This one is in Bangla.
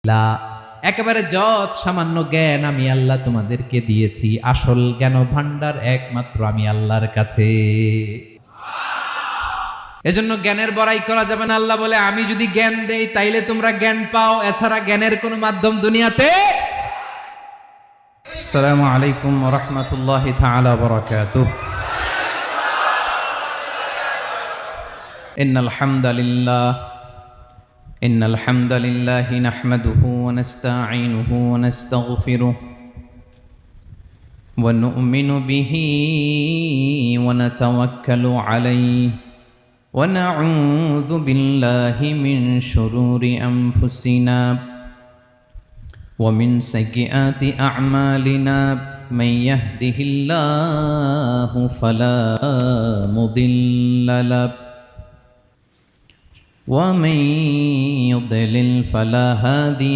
লা, একেবারে যত সামান্য জ্ঞান আমি আল্লাহ তোমাদেরকে দিয়েছি, আসল জ্ঞান ভান্ডার একমাত্র আমি আল্লাহর কাছে। এজন্য জ্ঞানের বড়াই করা যাবে না। আল্লাহ বলে আমি যদি জ্ঞান দেই তাইলে তোমরা জ্ঞান পাও, এছাড়া জ্ঞানের কোনো মাধ্যম দুনিয়াতে। আসসালামু আলাইকুম ওয়া রাহমাতুল্লাহি তাআলা ওয়া বারাকাতুহু। ইন্নাল হামদালিল্লাহি নাহমাদুহু ওয়া নাস্তাঈনুহু ওয়া নাস্তাগফিরুহু ওয়া নু'মিনু বিহি ওয়া নাতাওয়াক্কালু আলাইহি ওয়া নাউযু বিল্লাহি মিন শুরুরি আনফুসিনা ওয়া মিন সাইয়্যিআতি আ'মালিনা মান ইয়াহদিহিল্লাহু ফালা মুদিল্লা লাহু ومن يضلل فلا هادي